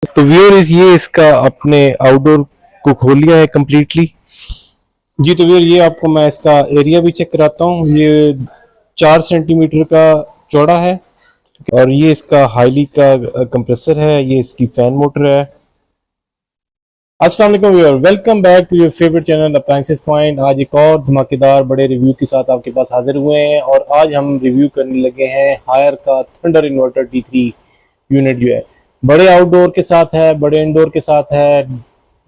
तो व्यूअर ये इसका अपने आउटडोर को खोल लिया है कम्प्लीटली। जी तो व्यूअर ये आपको मैं इसका एरिया भी चेक कराता हूँ। ये 4 सेंटीमीटर का चौड़ा है और ये इसका हाईली का कंप्रेसर है, ये इसकी फैन मोटर है। अस्सलाम वालेकुम viewer, welcome back to your favourite channel appliances point. आज एक और धमाकेदार बड़े रिव्यू के साथ आपके पास हाजिर हुए हैं और आज हम रिव्यू करने लगे हैं हायर का थंडर इन्वर्टर T3 यूनिट। जो है बड़े आउटडोर के साथ है, बड़े इंडोर के साथ है,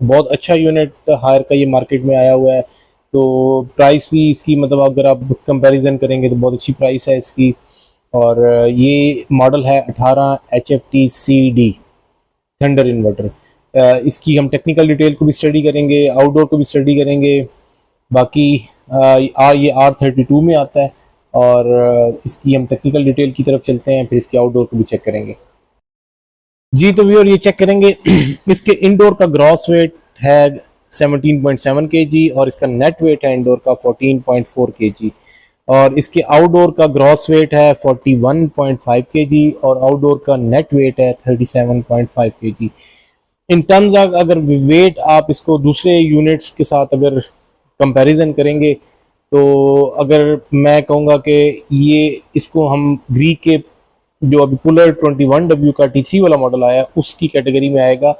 बहुत अच्छा यूनिट हायर का ये मार्केट में आया हुआ है। तो प्राइस भी इसकी मतलब अगर आप कंपैरिजन करेंगे तो बहुत अच्छी प्राइस है इसकी। और ये मॉडल है 18 HFT-CD थंडर इन्वर्टर। इसकी हम टेक्निकल डिटेल को भी स्टडी करेंगे, आउटडोर को भी स्टडी करेंगे। बाकी ये R32 में आता है और इसकी हम टेक्निकल डिटेल की तरफ चलते हैं, फिर इसकी आउटडोर को भी चेक करेंगे। जी तो व्यूअर ये चेक करेंगे इसके इंडोर का ग्रॉस वेट है 17.7 kg और इसका नेट वेट है इंडोर का 14.4 kg और इसके आउटडोर का ग्रॉस वेट है 41.5 kg और आउटडोर का नेट वेट है 37.5 kg। इन टर्म्स अगर वेट आप इसको दूसरे यूनिट्स के साथ अगर कंपैरिजन करेंगे तो अगर मैं कहूँगा कि ये इसको हम ग्री के जो अभी पुलर 21W का T3 वाला मॉडल आया उसकी कैटेगरी में आएगा,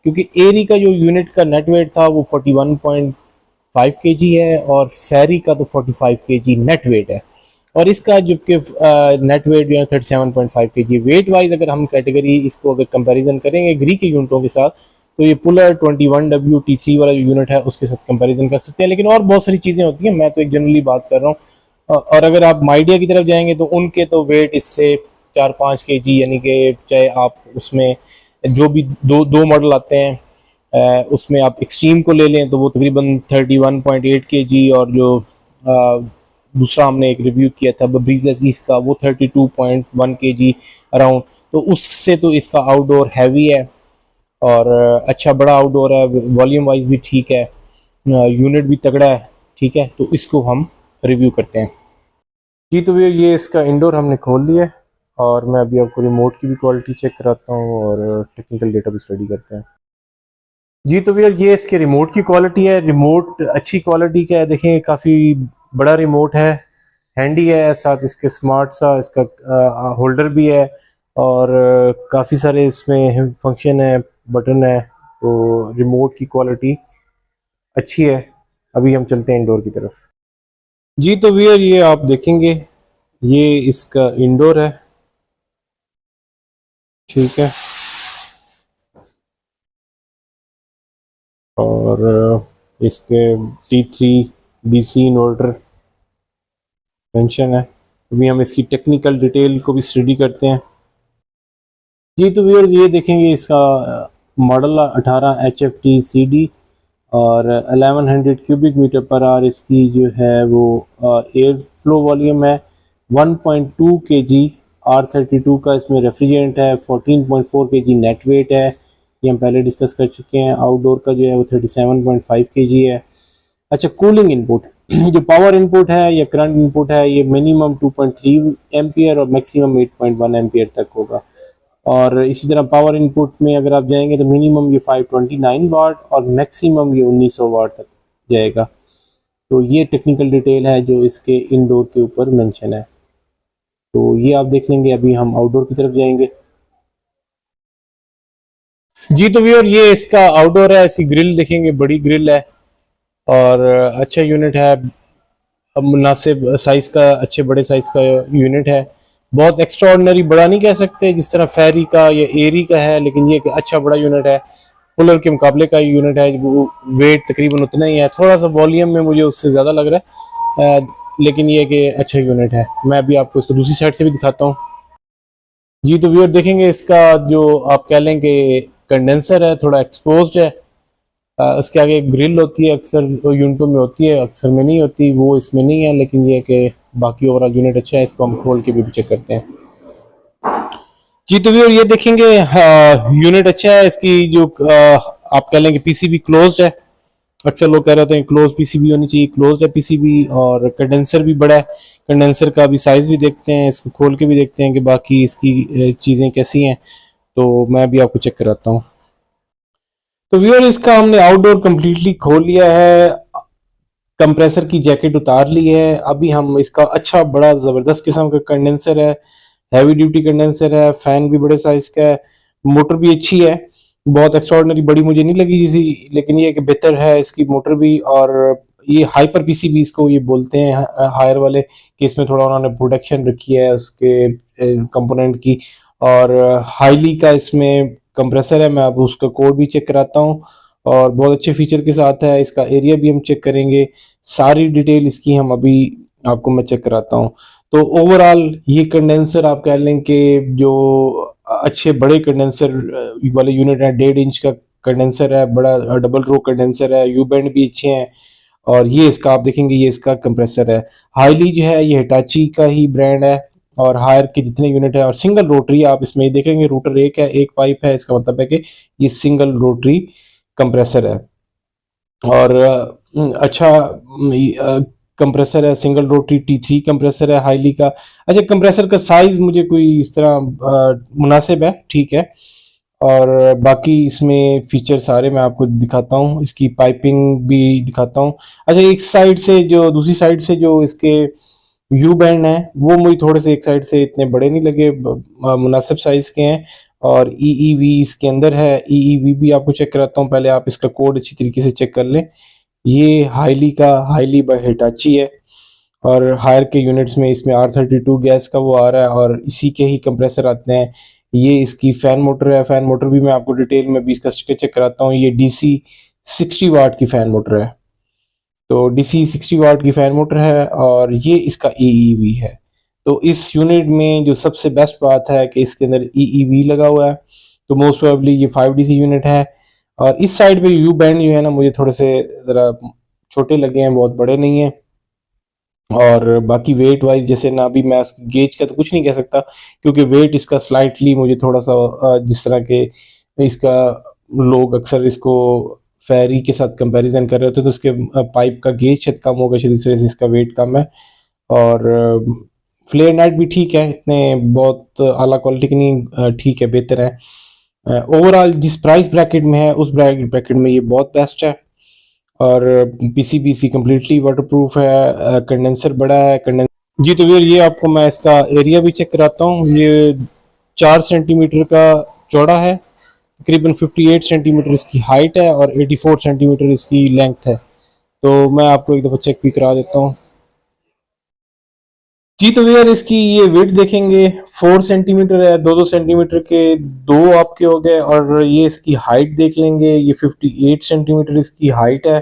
क्योंकि एरी का जो यूनिट का नेट वेट था वो 41.5 kg है और फेरी का तो 45 kg नेट वेट है और इसका जबकि नेट वेट जो है 37.5 kg। वेट वाइज अगर हम कैटेगरी इसको अगर कंपैरिजन करेंगे ग्री के यूनिटों के साथ तो ये पुलर 21W T3 वाला जो यूनिट है उसके साथ कंपैरिजन कर सकते हैं। लेकिन और बहुत सारी चीज़ें होती हैं, मैं तो एक जनरली बात कर रहा हूँ। और अगर आप माइडिया की तरफ जाएंगे तो उनके तो वेट इससे 4-5 kg, यानी कि चाहे आप उसमें जो भी दो मॉडल आते हैं उसमें आप एक्सट्रीम को ले लें तो वो तकरीबन 31.8 kg और जो दूसरा हमने एक रिव्यू किया था ब्रीजलेस ईस्ट का वो 32.1 kg अराउंड। तो उससे तो इसका आउटडोर हैवी है और अच्छा बड़ा आउटडोर है, वॉल्यूम वाइज भी ठीक है, यूनिट भी तगड़ा है, ठीक है। तो इसको हम रिव्यू करते हैं। जी तो ये इसका इंडोर हमने खोल लिया है और मैं अभी आपको रिमोट की भी क्वालिटी चेक कराता हूँ और टेक्निकल डेटा भी स्टडी करते हैं। जी तो भैया ये इसके रिमोट की क्वालिटी है। रिमोट अच्छी क्वालिटी का है, देखें काफ़ी बड़ा रिमोट है, हैंडी है, साथ इसके स्मार्ट सा इसका होल्डर भी है और काफ़ी सारे इसमें फंक्शन है, बटन है। तो रिमोट की क्वालिटी अच्छी है। अभी हम चलते हैं इंडोर की तरफ। जी तो भैया ये आप देखेंगे ये इसका इंडोर है, ठीक है। और इसके T3 DC इन्वर्टर मेंशन है। अभी हम इसकी टेक्निकल डिटेल को भी स्टडी करते हैं। जी तो व्यूअर्स ये देखेंगे इसका मॉडल 18 HFT-CD और 1100 क्यूबिक मीटर पर आवर इसकी जो है वो एयर फ्लो वॉल्यूम है। 1.2 kg R32 का इसमें रेफ्रिजरेंट है। 14.4 kg नेट वेट है, ये हम पहले डिस्कस कर चुके हैं। आउटडोर का जो है वो 37.5 kg है। अच्छा कूलिंग इनपुट जो पावर इनपुट है या करंट इनपुट है ये मिनिमम 2.3 एम्पियर और मैक्सिमम 8.1 एम्पियर तक होगा। और इसी तरह पावर इनपुट में अगर आप जाएंगे तो मिनिमम ये 529 वाट और मैक्सिमम ये 1900 वाट तक जाएगा। तो ये टेक्निकल डिटेल है जो इसके इंडोर के ऊपर मेंशन है, तो ये आप देख लेंगे। अभी हम आउटडोर की तरफ जाएंगे। जी तो व्यूअर ये इसका आउटडोर है, इसकी ग्रिल देखेंगे, बड़ी ग्रिल है और अच्छा यूनिट है, मुनासिब साइज का, अच्छे बड़े साइज का यूनिट है। बहुत एक्स्ट्रा ऑर्डिनरी बड़ा नहीं कह सकते जिस तरह फेरी का या एरी का है, लेकिन ये अच्छा बड़ा यूनिट है। पुलर के मुकाबले का यूनिट है, वो वेट तकरीबन उतना ही है, थोड़ा सा वॉल्यूम में मुझे उससे ज़्यादा लग रहा है, लेकिन ये कि अच्छा यूनिट है। मैं अभी आपको इसको दूसरी साइड से भी दिखाता हूँ। जी तो व्यूअर देखेंगे इसका जो आप कह लें कि कंडेंसर है थोड़ा एक्सपोज्ड है। उसके आगे एक ग्रिल होती है, अक्सर यूनिटों में होती है, अक्सर में नहीं होती, वो इसमें नहीं है। लेकिन ये कि बाकी ओवरऑल यूनिट अच्छा है, इसको हम खोल के भी चेक करते हैं। जी तो व्यूअर ये देखेंगे यूनिट अच्छा है। इसकी जो आप कह लें कि पीसीबी क्लोज्ड है। अक्सर लोग कह रहे हैं क्लोज पीसीबी होनी चाहिए, क्लोज्ड है पीसीबी। और कंडेंसर भी बड़ा है, कंडेंसर का भी साइज भी देखते हैं, इसको खोल के भी देखते हैं कि बाकी इसकी चीज़ें कैसी हैं। तो मैं भी आपको चेक कराता हूँ। तो व्यूअर इसका हमने आउटडोर कंप्लीटली खोल लिया है, कंप्रेसर की जैकेट उतार ली है। अभी हम इसका अच्छा बड़ा ज़बरदस्त किस्म का कंडेंसर है, हैवी ड्यूटी कंडेंसर है, फैन भी बड़े साइज़ का है, मोटर भी अच्छी है, बहुत एक्स्ट्राऑर्डिनरी बड़ी मुझे नहीं लगी जिसी, लेकिन ये कि बेहतर है इसकी मोटर भी। और ये हाइपर पीसीबी इसको ये बोलते हैं हायर वाले, कि इसमें थोड़ा उन्होंने प्रोटेक्शन रखी है उसके कंपोनेंट की। और हाईली का इसमें कंप्रेसर है, मैं अब उसका कोड भी चेक कराता हूँ, और बहुत अच्छे फीचर के साथ है। इसका एरिया भी हम चेक करेंगे, सारी डिटेल इसकी हम अभी आपको मैं चेक कराता हूँ। तो ओवरऑल ये कंडेंसर आप कह लें कि जो अच्छे बड़े कंडेंसर वाले यूनिट है, 1.5 इंच का कंडेंसर है, बड़ा डबल रो कंडेंसर है, यू बैंड भी अच्छे हैं। और ये इसका आप देखेंगे, ये इसका कंप्रेसर है। हाईली जो है ये हिटाची का ही ब्रांड है, और हायर के जितने यूनिट है, और सिंगल रोटरी आप इसमें देखेंगे, रूटर एक है, एक पाइप है, इसका मतलब है कि ये सिंगल रोटरी कंप्रेसर है। और अच्छा कंप्रेसर है, सिंगल रोटरी T3 कंप्रेसर है हाईली का। अच्छा, कंप्रेसर का साइज मुझे कोई इस तरह मुनासिब है, ठीक है। और बाकी इसमें फीचर सारे मैं आपको दिखाता हूँ, इसकी पाइपिंग भी दिखाता हूँ। अच्छा, एक साइड से जो दूसरी साइड से जो इसके यू बैंड है, वो मुझे थोड़े से एक साइड से इतने बड़े नहीं लगे, मुनासिब साइज के हैं। और ईईवी इसके अंदर है, ईईवी भी आपको चेक कराता हूँ, पहले आप इसका कोड अच्छी तरीके से चेक कर लें। ये हाईली का, हाईली बाय हिटाची है, और हायर के यूनिट्स में इसमें R32 गैस का वो आ रहा है, और इसी के ही कंप्रेसर आते हैं। ये इसकी फैन मोटर है, फैन मोटर भी मैं आपको डिटेल में 20 का स्टिकर चेक कराता हूँ। ये DC 60 वाट की फैन मोटर है, तो DC 60 वाट की फैन मोटर है, और ये इसका ईईवी है। तो इस यूनिट में जो सबसे बेस्ट बात है कि इसके अंदर ईईवी लगा हुआ है, तो मोस्ट प्रोबेबली ये 5DC यूनिट है। और इस साइड पे यू बैंड जो है ना, मुझे थोड़े से ज़रा छोटे लगे हैं, बहुत बड़े नहीं हैं। और बाकी वेट वाइज जैसे ना, अभी मैं उसकी गेज का तो कुछ नहीं कह सकता, क्योंकि वेट इसका स्लाइटली मुझे थोड़ा सा जिस तरह के इसका लोग अक्सर इसको फेरी के साथ कंपैरिजन कर रहे होते, तो उसके पाइप का गेज शायद कम होगा, शायद इस वजह से इसका वेट कम है। और फ्लेयर नाइट भी ठीक है, इतने बहुत आला क्वालिटी की नहीं, ठीक है, बेहतर है। ओवरऑल जिस प्राइस ब्रैकेट में है, उस ब्रैकेट में ये बहुत बेस्ट है। और पीसीबीसी कम्प्लीटली वाटरप्रूफ है, कंडेंसर बड़ा है कंडेंसर। जी तो भैया, ये आपको मैं इसका एरिया भी चेक कराता हूँ। ये 4 सेंटीमीटर का चौड़ा है, तकरीबन 58 सेंटीमीटर इसकी हाइट है, और 84 सेंटीमीटर इसकी लेंथ है। तो मैं आपको एक दफ़ा चेक भी करा देता हूँ। जी तो भैया, इसकी ये वेट देखेंगे, 4 सेंटीमीटर है, 2-2 सेंटीमीटर के दो आपके हो गए। और ये इसकी हाइट देख लेंगे, ये 58 सेंटीमीटर इसकी हाइट है।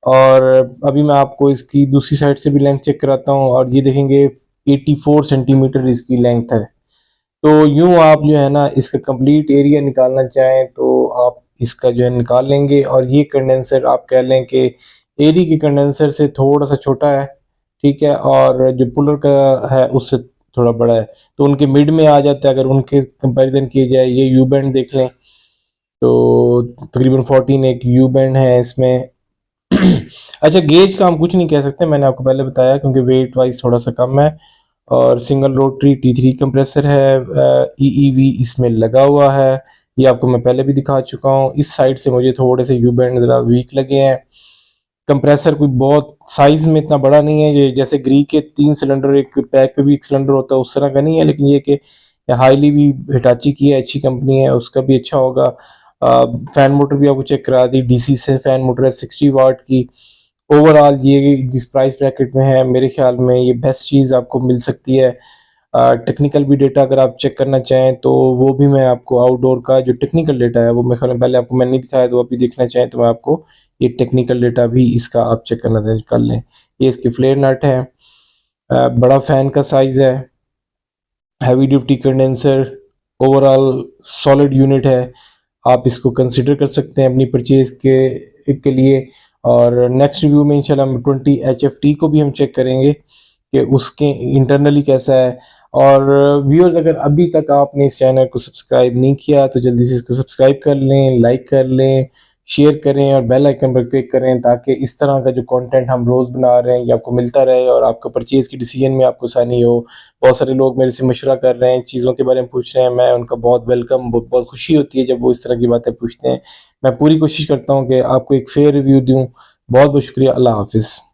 और अभी मैं आपको इसकी दूसरी साइड से भी लेंथ चेक कराता हूँ, और ये देखेंगे 84 सेंटीमीटर इसकी लेंथ है। तो यूं आप जो है ना, इसका कंप्लीट एरिया निकालना चाहें तो आप इसका जो है निकाल लेंगे। और ये कंडेंसर आप कह लें कि एरी के कंडेंसर से थोड़ा सा छोटा है, ठीक है, और जो पुलर का है उससे थोड़ा बड़ा है, तो उनके मिड में आ जाता है। अगर उनके कंपैरिजन किए जाए, ये यू बैंड देख लें, तो तकरीबन 14 एक यू बैंड है इसमें। अच्छा, गेज का हम कुछ नहीं कह सकते, मैंने आपको पहले बताया, क्योंकि वेट वाइज थोड़ा सा कम है। और सिंगल रोटरी T3 कंप्रेसर है, ईईवी इसमें लगा हुआ है, ये आपको मैं पहले भी दिखा चुका हूँ। इस साइड से मुझे थोड़े से यू बैंड ज़रा वीक लगे हैं। कंप्रेसर कोई बहुत साइज में इतना बड़ा नहीं है, ये जैसे ग्री के 3 सिलेंडर एक पैक पे भी एक सिलेंडर होता है, उस तरह का नहीं है। लेकिन ये कि हाईली भी हिटाची की है, अच्छी कंपनी है, उसका भी अच्छा होगा। फैन मोटर भी आपको चेक करा दी, DC से फैन मोटर है 60 वाट की। ओवरऑल ये जिस प्राइस ब्रैकेट में है, मेरे ख्याल में ये बेस्ट चीज़ आपको मिल सकती है। टेक्निकल भी डेटा अगर आप चेक करना चाहें तो वो भी मैं आपको, आउटडोर का जो टेक्निकल डेटा है वो मेरे ख्याल में पहले आपको मैंने नहीं दिखाया, तो अभी देखना चाहें तो मैं आपको ये टेक्निकल डेटा भी इसका आप चेक करना कर लें। ये इसके फ्लेयर नट है, बड़ा फैन का साइज़ है, heavy duty condenser, overall solid unit है। आप इसको कंसिडर कर सकते हैं अपनी परचेज के लिए। और नेक्स्ट रिव्यू में इंशाल्लाह हम 20 HFT को भी हम चेक करेंगे कि उसके इंटरनली कैसा है। और व्यूअर्स, अगर अभी तक आपने इस चैनल को सब्सक्राइब नहीं किया तो जल्दी से इसको सब्सक्राइब कर लें, लाइक कर लें, शेयर करें और बेल आइकन पर क्लिक करें, ताकि इस तरह का जो कंटेंट हम रोज़ बना रहे हैं ये आपको मिलता रहे और आपका परचेज़ की डिसीजन में आपको आसानी हो। बहुत सारे लोग मेरे से मशवरा कर रहे हैं, चीज़ों के बारे में पूछ रहे हैं, मैं उनका बहुत वेलकम, बहुत खुशी होती है जब वो इस तरह की बातें पूछते हैं। मैं पूरी कोशिश करता हूँ कि आपको एक फेयर रिव्यू दूँ। बहुत बहुत शुक्रिया। अल्लाह हाफ़िज़।